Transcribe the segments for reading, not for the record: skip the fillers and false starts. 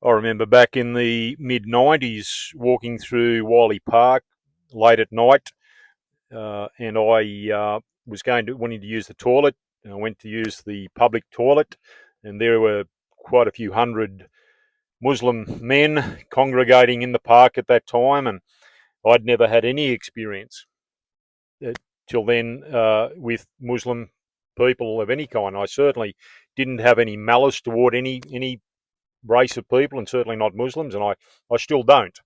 I remember back in the mid-90s walking through Wiley Park late at night, and I was wanting to use the toilet. And I went to use the public toilet, and there were quite a few hundred Muslim men congregating in the park at that time, and I'd never had any experience till then with Muslim people of any kind. I certainly didn't have any malice toward any race of people, and certainly not Muslims, and I still don't.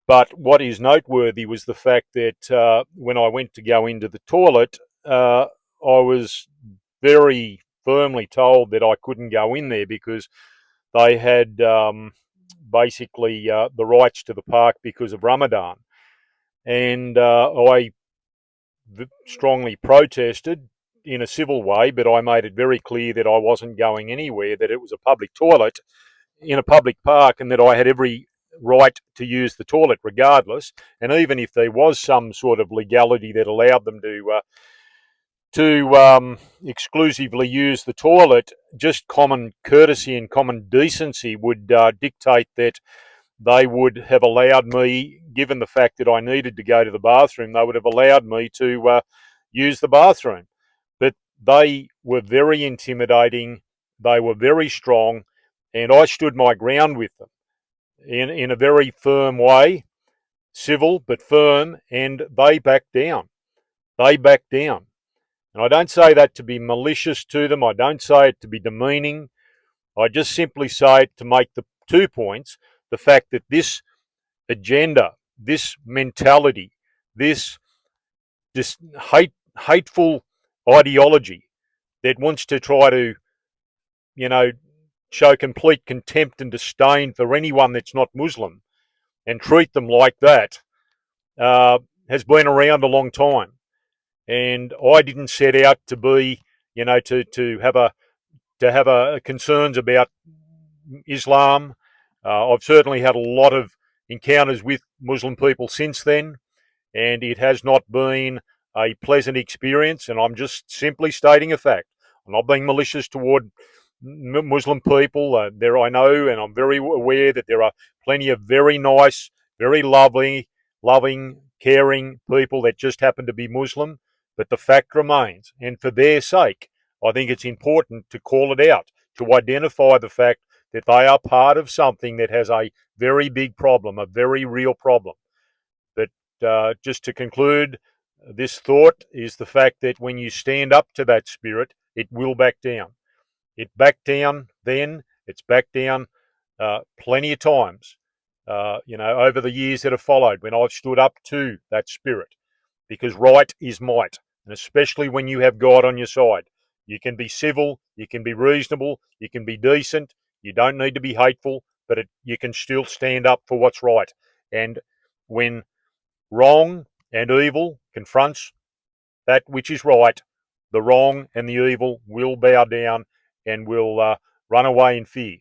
But what is noteworthy was the fact that when I went to go into the toilet, I was very firmly told that I couldn't go in there because they had basically the rights to the park because of Ramadan. And I strongly protested in a civil way, but I made it very clear that I wasn't going anywhere, that it was a public toilet in a public park, and that I had every right to use the toilet regardless. And even if there was some sort of legality that allowed them to exclusively use the toilet, just common courtesy and common decency would dictate that they would have allowed me, given the fact that I needed to go to the bathroom, they would have allowed me to use the bathroom. But they were very intimidating, they were very strong, and I stood my ground with them in a very firm way, civil but firm, and they backed down. They backed down. And I don't say that to be malicious to them, I don't say it to be demeaning, I just simply say it to make the 2 points: the fact that this agenda, this mentality, this hateful ideology that wants to try to, you know, show complete contempt and disdain for anyone that's not Muslim and treat them like that, has been around a long time. And I didn't set out to be, to have a concerns about Islam. I've certainly had a lot of encounters with Muslim people since then, and it has not been a pleasant experience. And I'm just simply stating a fact. I'm not being malicious toward Muslim people. I know, and I'm very aware that there are plenty of very nice, very loving, caring people that just happen to be Muslim. But the fact remains, and for their sake, I think it's important to call it out, to identify the fact that they are part of something that has a very big problem, a very real problem. But just to conclude, this thought is the fact that when you stand up to that spirit, it will back down. It backed down then, it's backed down plenty of times, over the years that have followed when I've stood up to that spirit, because right is might, and especially when you have God on your side. You can be civil, you can be reasonable, you can be decent, you don't need to be hateful, but you can still stand up for what's right. And when wrong and evil confronts that which is right, the wrong and the evil will bow down and will run away in fear.